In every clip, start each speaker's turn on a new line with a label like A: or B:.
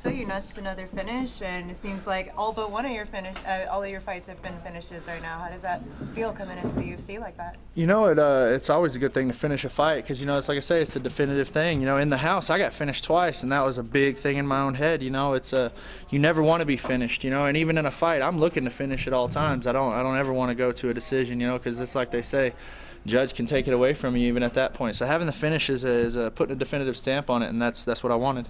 A: also, you notched another finish, and it seems like all but one of your all of your fights have been finishes right now. How does that feel coming into the UFC like that?
B: You know, it's always a good thing to finish a fight because, you know, it's like I say, it's a definitive thing. You know, in the house, I got finished twice, and that was a big thing in my own head. You know, it's you never want to be finished. You know, and even in a fight, I'm looking to finish at all times. I don't ever want to go to a decision. You know, because it's like they say, judge can take it away from you even at that point. So having the finish is putting a definitive stamp on it, and that's what I wanted.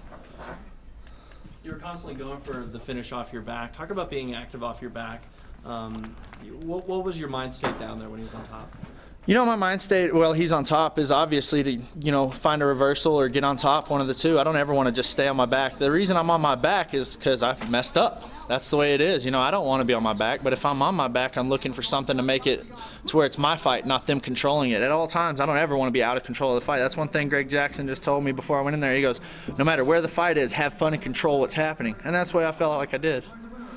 C: You were constantly going for the finish off your back. Talk about being active off your back. What was your mind state down there when he was on top?
B: You know, my mind state, well, he's on top, is obviously to, you know, find a reversal or get on top, one of the two. I don't ever want to just stay on my back. The reason I'm on my back is because I've messed up. That's the way it is. You know, I don't want to be on my back, but if I'm on my back, I'm looking for something to make it to where it's my fight, not them controlling it. At all times, I don't ever want to be out of control of the fight. That's one thing Greg Jackson just told me before I went in there. He goes, no matter where the fight is, have fun and control what's happening. And that's the way I felt like I did.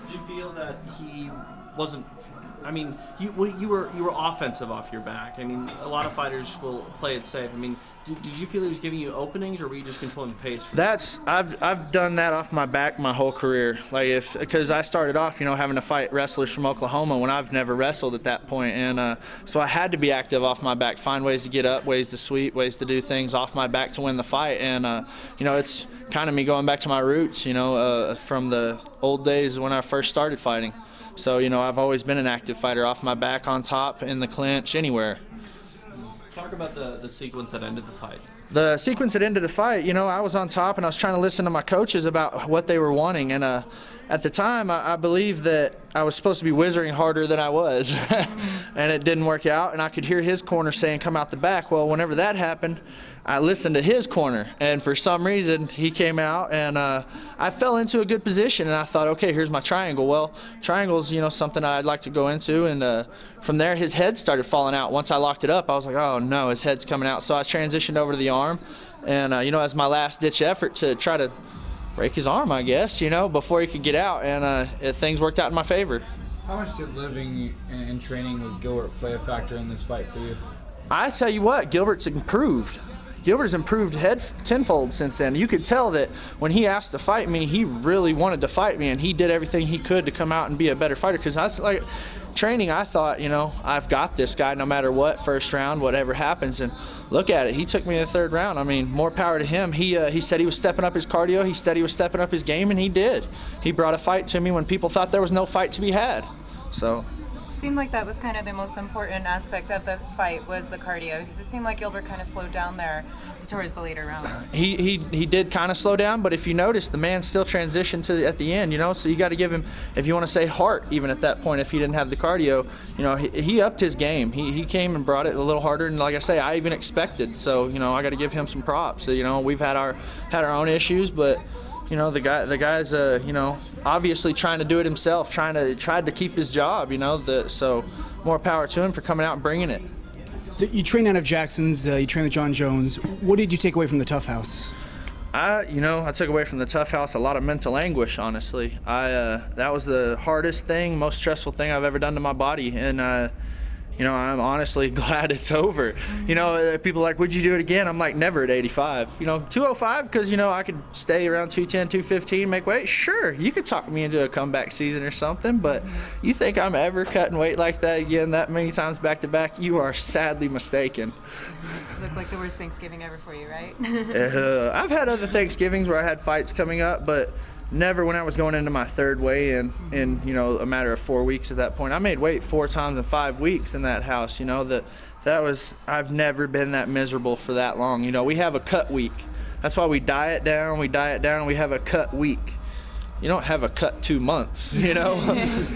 C: Did you feel that he wasn't, I mean, you were offensive off your back. I mean, a lot of fighters will play it safe. I mean, did you feel he was giving you openings, or were you just controlling the pace?
B: I've done that off my back my whole career. Like because I started off, you know, having to fight wrestlers from Oklahoma when I've never wrestled at that point, and so I had to be active off my back, find ways to get up, ways to sweep, ways to do things off my back to win the fight. And you know, it's kind of me going back to my roots, you know, from the old days when I first started fighting. So, you know, I've always been an active fighter, off my back, on top, in the clinch, anywhere.
C: Talk about the sequence that ended the fight.
B: The sequence that ended the fight, you know, I was on top and I was trying to listen to my coaches about what they were wanting. And at the time, I believed that I was supposed to be whizzing harder than I was. And it didn't work out. And I could hear his corner saying, come out the back. Well, whenever that happened, I listened to his corner, and for some reason he came out, and I fell into a good position, and I thought, okay, here's my triangle. Well, triangle's, you know, something I'd like to go into, and from there his head started falling out. Once I locked it up, I was like, oh no, his head's coming out. So I transitioned over to the arm, and you know, as my last ditch effort to try to break his arm, I guess, you know, before he could get out, and things worked out in my favor.
D: How much did living and training with Gilbert play a factor in this fight for you?
B: I tell you what, Gilbert's improved. Gilbert's improved tenfold since then. You could tell that when he asked to fight me, he really wanted to fight me, and he did everything he could to come out and be a better fighter. Because I was like, training, I thought, you know, I've got this guy no matter what, first round, whatever happens. And look at it, he took me in the third round. I mean, more power to him. He said he was stepping up his cardio. He said he was stepping up his game, and he did. He brought a fight to me when people thought there was no fight to be had. So.
A: Seemed like that was kind of the most important aspect of this fight, was the cardio, because it seemed like Gilbert kind of slowed down there towards the later round.
B: He did kind of slow down, but if you notice, the man still transitioned to at the end, you know, so you got to give him, if you want to say heart, even at that point, if he didn't have the cardio, you know, he upped his game. He came and brought it a little harder, and like I say, I even expected, so, you know, I got to give him some props. So, you know, we've had our own issues, but you know, the guy's you know, obviously trying to do it himself, tried to keep his job, you know, so more power to him for coming out and bringing it.
E: So you train out of Jackson's, you train with John Jones. What did you take away from the TUF House?
B: You know, I took away from the TUF House a lot of mental anguish, honestly. That was the hardest thing, most stressful thing I've ever done to my body, and you know, I'm honestly glad it's over. You know, people are like, would you do it again? I'm like, never at 85. You know, 205, because, you know, I could stay around 210, 215, make weight. Sure, you could talk me into a comeback season or something, but you think I'm ever cutting weight like that again that many times back to back? You are sadly mistaken.
A: Looked like the worst Thanksgiving ever for you, right?
B: I've had other Thanksgivings where I had fights coming up, but never when I was going into my third weigh-in in, you know, a matter of 4 weeks at that point. I made weight 4 times in 5 weeks in that house, you know, I've never been that miserable for that long. You know, we have a cut week. That's why we diet down, and we have a cut week. You don't have a cut 2 months, you know?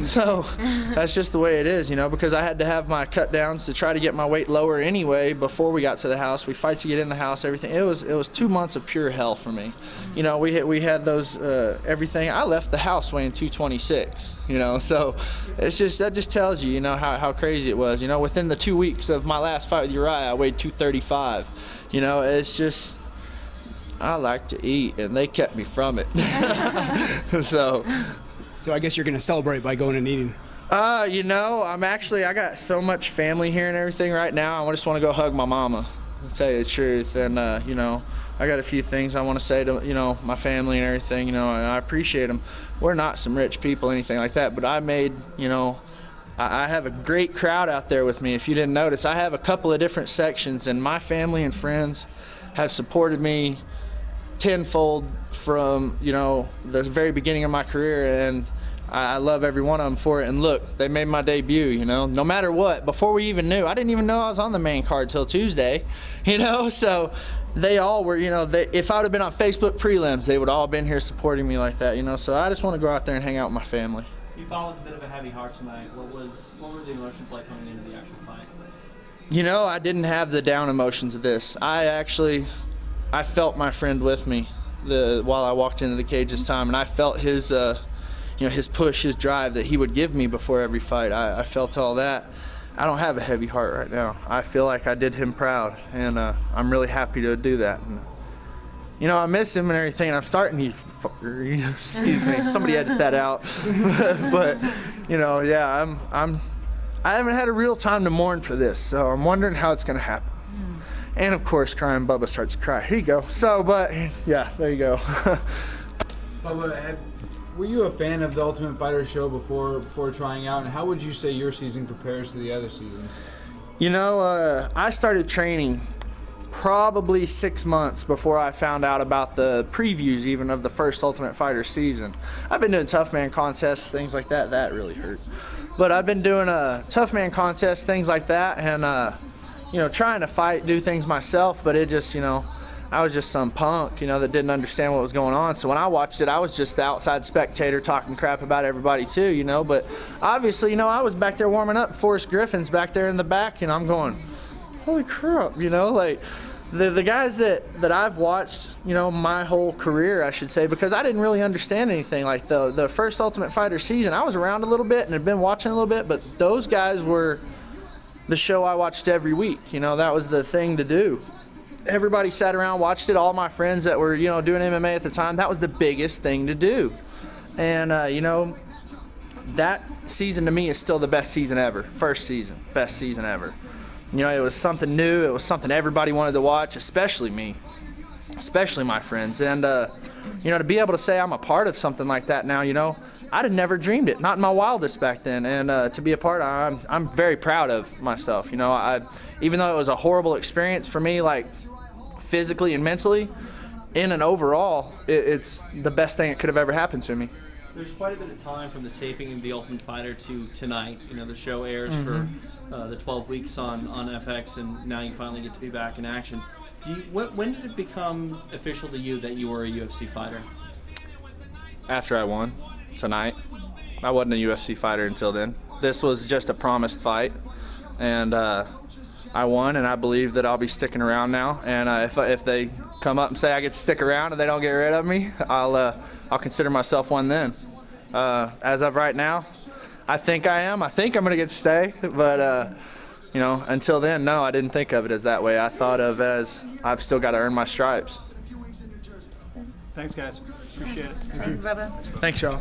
B: So that's just the way it is, you know, because I had to have my cut downs to try to get my weight lower anyway before we got to the house. We fight to get in the house, everything. It was 2 months of pure hell for me. You know, we had those, everything. I left the house weighing 226, you know, so it's just, that just tells you, you know, how crazy it was. You know, within the 2 weeks of my last fight with Uriah, I weighed 235. You know, it's just, I like to eat, and they kept me from it. So
E: I guess you're going to celebrate by going and eating.
B: You know, I got so much family here and everything right now. I just want to go hug my mama, to tell you the truth. And, you know, I got a few things I want to say to, you know, my family and everything, you know, and I appreciate them. We're not some rich people, anything like that, but I made, you know, I have a great crowd out there with me. If you didn't notice, I have a couple of different sections, and my family and friends have supported me tenfold from, you know, the very beginning of my career, and I love every one of them for it. And look, they made my debut, you know, no matter what. Before we even knew, I didn't even know I was on the main card till Tuesday, you know, so they all were, you know, if I would have been on Facebook prelims, they would all been here supporting me like that, you know, so I just want to go out there and hang out with my family.
C: You followed a bit of a heavy heart tonight. What were the emotions like coming into the actual fight?
B: You know, I didn't have the down emotions of this. I felt my friend with me while I walked into the cage this time, and I felt his, you know, his push, his drive that he would give me before every fight. I felt all that. I don't have a heavy heart right now. I feel like I did him proud, and I'm really happy to do that. And, you know, I miss him and everything, and I'm starting to, excuse me, somebody edit that out. But, you know, yeah, I haven't had a real time to mourn for this, so I'm wondering how it's going to happen. And, of course, crying Bubba starts to cry. Here you go. So, but, yeah, there you go.
D: Bubba, were you a fan of the Ultimate Fighter show before trying out, and how would you say your season compares to the other seasons?
B: You know, I started training probably 6 months before I found out about the previews even of the first Ultimate Fighter season. I've been doing Tough Man contests, things like that. That really hurt. But I've been doing Tough Man contests, things like that, and you know, trying to fight, do things myself, but it just, you know, I was just some punk, you know, that didn't understand what was going on. So when I watched it, I was just the outside spectator talking crap about everybody too, you know. But obviously, you know, I was back there warming up. Forrest Griffin's back there in the back, and I'm going, holy crap, you know, like the guys that I've watched, you know, my whole career, I should say, because I didn't really understand anything. Like the first Ultimate Fighter season, I was around a little bit and had been watching a little bit, but those guys were the show I watched every week. You know, that was the thing to do. Everybody sat around, watched it. All my friends that were, you know, doing MMA at the time, that was the biggest thing to do. And, you know, that season to me is still the best season ever. First season, best season ever. You know, it was something new. It was something everybody wanted to watch, especially me, especially my friends. And, you know, to be able to say I'm a part of something like that now, you know, I'd have never dreamed it, not in my wildest back then. And to be a part, I'm very proud of myself. You know, even though it was a horrible experience for me, like physically and mentally, in and overall, it's the best thing that could have ever happened to me.
C: There's quite a bit of time from the taping of The Ultimate Fighter to tonight. You know, the show airs for the 12 weeks on FX, and now you finally get to be back in action. When did it become official to you that you were a UFC fighter?
B: After I won tonight. I wasn't a UFC fighter until then. This was just a promised fight, and I won, and I believe that I'll be sticking around now. And if they come up and say I get to stick around and they don't get rid of me, I'll consider myself one then. As of right now, I think I am. I think I'm going to get to stay, but you know, until then, no, I didn't think of it as that way. I thought of it as I've still got to earn my stripes.
E: Thanks, guys. Appreciate it.
A: Thanks, Bubba.
B: Thanks, y'all.